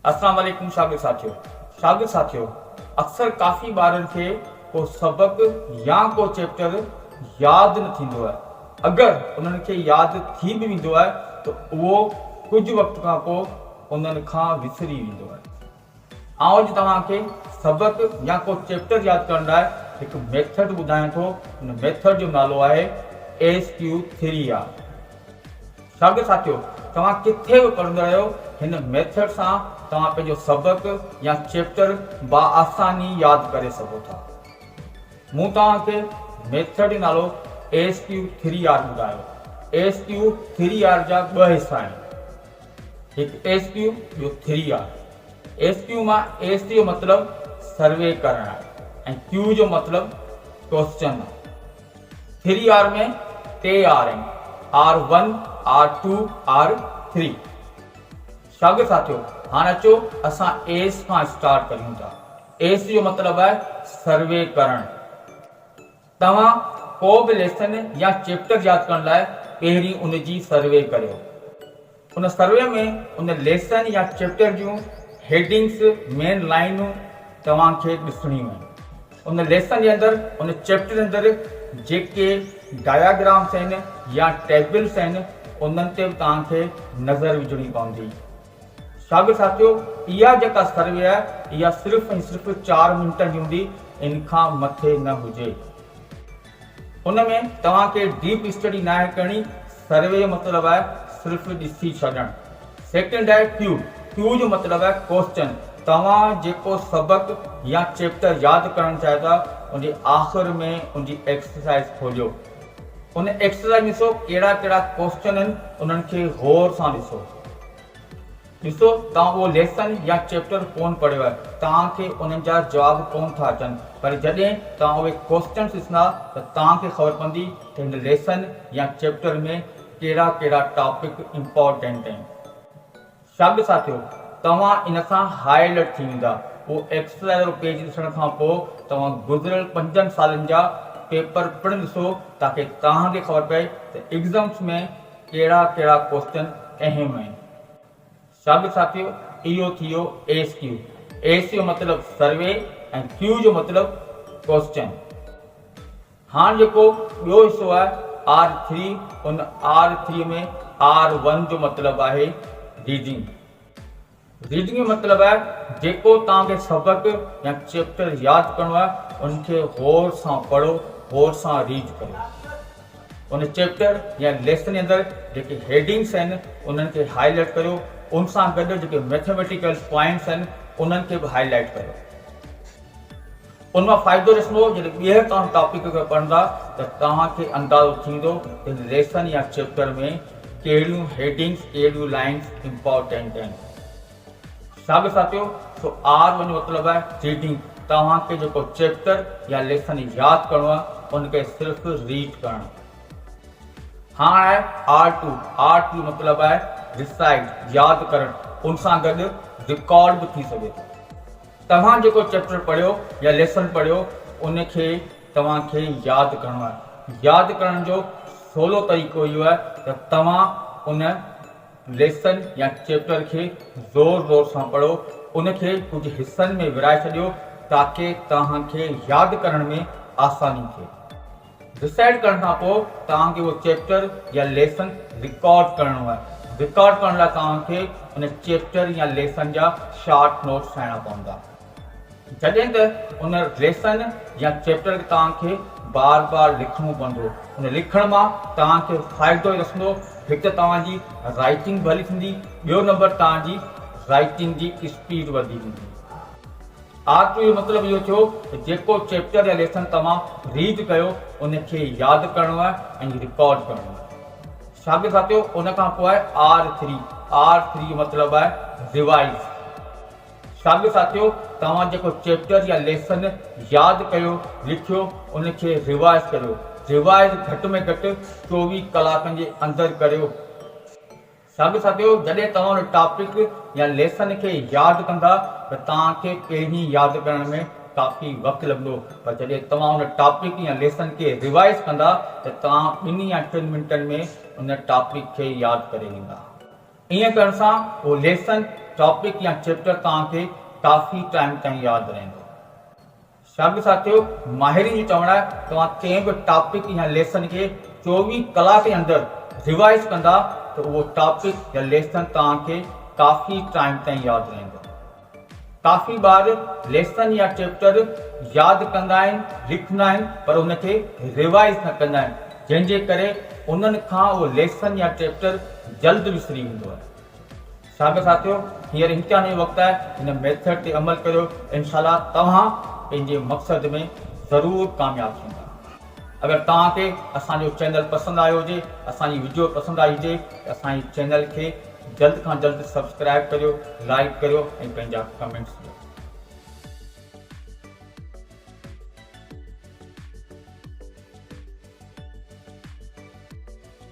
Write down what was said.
अस्सलाम वालेकुम शागिर्द साथियों अक्सर काफ़ी ॿारनि खे को सबक या को चैप्टर यादि न थींदो आहे। अगरि उन्हनि खे यादि थी बि वेंदो आहे त उहो कुझु वक़्त खां पोइ उन्हनि खां विसरी वेंदो आहे। आउं अॼु तव्हांखे सबक या को चैप्टर यादि करण लाइ हिकु मेथड ॿुधायां थो। हुन मेथड जो नालो आहे ASQ3R। शागिर्द साथियों तव्हां किथे बि पढ़ंदा रहियो, हिन मेथड सां तव्हां पंहिंजो सबक या चैप्टर बाआसानी यादि करे सघो था। मूं तव्हांखे मेथड जो नालो ASQ3R ॿुधायो। ASQ3R जा ॿ हिसा आहिनि, हिकु ASQ ॿियो 3R। ASQ मां ASQ जो मतिलबु सर्वे करणु आहे ऐं Q जो मतिलबु क्वेश्चन आहे। 3R में टे R आहिनि, R1 R2 R3। शागिर्द साथियों हाणे अचो असां एस खां स्टार्ट करियूं था। एस जो मतिलबु आहे सर्वे करणु। तव्हां को बि लेसन या चैप्टर यादि करण लाइ पहिरीं उन जी सर्वे करियो। उन सर्वे में उन लेसन या चैप्टर जूं हेडिंग्स मेन लाइनूं तव्हांखे ॾिसणियूं आहिनि। उन लेसन जे अंदरि उन चैप्टर जे अंदरि जेके डायाग्राम्स आहिनि या टेबल्स आहिनि उन्हनि ते बि तव्हांखे नज़र विझणी पवंदी। शागिर्द साथियों इहा जेका सर्वे आहे इहा सिर्फ़ु ऐं सिर्फ़ु 4 मिंटनि जी हूंदी, इन खां मथे न हुजे। उन में तव्हांखे डीप स्टडी न आहे करणी। सर्वे जो मतिलबु आहे सिर्फ़ु ॾिसी छॾणु। सेकेंड आहे क्यू जो मतिलबु आहे क्वेश्चन। तव्हां जेको सबक या चैप्टर यादि करणु चाहियो था उनजे आख़िर में उनजी एक्सरसाइज खोलियो। उन एक्सरसाइज में ॾिसो कहिड़ा कहिड़ा क्वेश्चन आहिनि, उन्हनि खे गौर सां ॾिसो। तव्हां उहो लेसन या चैप्टर कोन पढ़ियो आहे, तव्हांखे उन्हनि जा जवाब कोन था अचनि, पर जॾहिं तव्हां उहे क्वेश्चन ॾिसंदा त तव्हांखे ख़बर पवंदी त हिन लेसन या चैप्टर में कहिड़ा कहिड़ा टॉपिक इम्पोर्टेंट आहिनि। शागिर्द साथियों तव्हां इन सां हाईलाइट थी वेंदा। उहो एक्सरसाइज वारो पेज ॾिसण खां पोइ तव्हां गुज़िरियल 5 सालनि जा पेपर पिणु ॾिसो ताकी तव्हांखे ख़बर पए त एग्ज़ाम्स में कहिड़ा कहिड़ा क्वेश्चन अहम आहिनि। शागिर्द साथियों इहो थी वियो ASQ जो मतिलबु सर्वे ऐं Q जो मतिलबु क्वेश्चन। हाणे जेको ॿियो हिसो आहे R3, उन R3 में R1 जो मतिलबु आहे रीडिंग। रीडिंग जो मतिलबु आहे जेको तव्हांखे सबक या चैप्टर यादि करिणो आहे उनखे गौर सां पढ़ो, गौर सां रीड करियो। उन चैप्टर या लेसन जे अंदरि जेके हेडिंग्स आहिनि उन्हनि खे हाईलाइट करियो। उन सां गॾु जेके मैथमेटिकल पॉइंट्स आहिनि उन्हनि खे बि हाईलाइट करियो। उन मां फ़ाइदो ॾिसंदो जॾहिं ॿीहर तव्हां टॉपिक खे पढ़ंदा त तव्हांखे अंदाज़ो थींदो त हिन लेसन या चैप्टर में कहिड़ियूं हेडिंग्स कहिड़ियूं लाइन्स इम्पोर्टेंट आहिनि। शागिर्द साथियों R1 जो मतिलबु आहे रीडिंग। तव्हांखे जेको चैप्टर या लेसन यादि करिणो आहे उनखे सिर्फ़ु रीड करणु। हाणे आहे R2 मतिलबु आहे रिसाइट, यादि करणु। उन सां गॾु रिकॉर्ड बि थी सघे थो। तव्हां जेको चैप्टर पढ़ियो या लेसन पढ़ियो उनखे तव्हांखे यादि करिणो आहे। यादि करण जो सवलो तरीक़ो इहो आहे त तव्हां उन लेसन या चैप्टर खे ज़ोर सां पढ़ो, उनखे कुझु हिसनि में विराए छॾियो ताकी तव्हांखे यादि करण में आसानी थिए। डिसाइड करण खां पोइ तव्हांखे उहो चैप्टर या लेसन रिकॉर्ड करिणो आहे। रिकॉर्ड करण लाइ तव्हांखे उन चैप्टर या लेसन जा शॉर्ट नोट्स ठाहिणा पवंदा। जॾहिं त उन लेसन या चैप्टर खे तव्हांखे बार बार लिखणो पवंदो। उन लिखण मां तव्हांखे फ़ाइदो ई ॾिसंदो। हिकु त तव्हांजी राइटिंग भली थींदी, ॿियो नंबर तव्हांजी राइटिंग जी स्पीड वधी वेंदी। R2 जो मतिलबु इहो थियो त जेको चैप्टर या लेसन तव्हां रीड कयो उनखे यादि करिणो आहे ऐं रिकॉर्ड करिणो आहे। शागिर्द साथियों उन खां पोइ आहे R3 जो मतिलबु आहे रिवाइज़। शागिर्द साथियों तव्हां जेको चैप्टर या लेसन यादि कयो लिखियो उनखे रिवाइज़ करियो। रिवाइज़ घटि में घटि 24 कलाकनि जे अंदरि करियो। शागिर्द साथियों जॾहिं तव्हां उन टॉपिक या लेसन खे यादि कंदा त तव्हांखे पहिरीं यादि करण में काफ़ी वक़्तु लॻंदो, पर जॾहिं तव्हां उन टॉपिक या लेसन खे रिवाइज़ कंदा त तव्हां 2 या 3 मिंटनि में उन टॉपिक खे यादि करे ईंदा। ईअं करण सां उहो लेसन टॉपिक या चैप्टर तव्हांखे काफ़ी टाइम ताईं यादि रहंदो। शागिर्द साथियो, माहिरी जो चवणु आहे तव्हां कंहिं बि टॉपिक या लेसन खे 24 कलाक जे अंदरि रिवाइज़ कंदा त उहो टॉपिक या लेसन तव्हांखे काफ़ी टाइम ताईं यादि रहंदो। काफ़ी बार लेसन या चैप्टर यादि कंदा आहिनि, लिखंदा आहिनि, पर उनखे रिवाइज़ न कंदा आहिनि, जंहिंजे करे उन्हनि खां उहो लेसन या चैप्टर जल्द विसरी वेंदो आहे। शागिर्द साथियो, हींअर इम्तिहान जो वक़्तु आहे, हिन मेथड ते अमल करियो, इनशाला तव्हां पंहिंजे मक़सद में ज़रूरु कामयाबु थींदा। अगरि तव्हांखे असांजो चैनल पसंदि आयो हुजे, असांजी वीडियो पसंदि आई हुजे त असांजी चैनल खे जल्द खां जल्द सब्सक्राइब करियो, लाइक करियो ऐं पंहिंजा कमेंट्स ॾियो।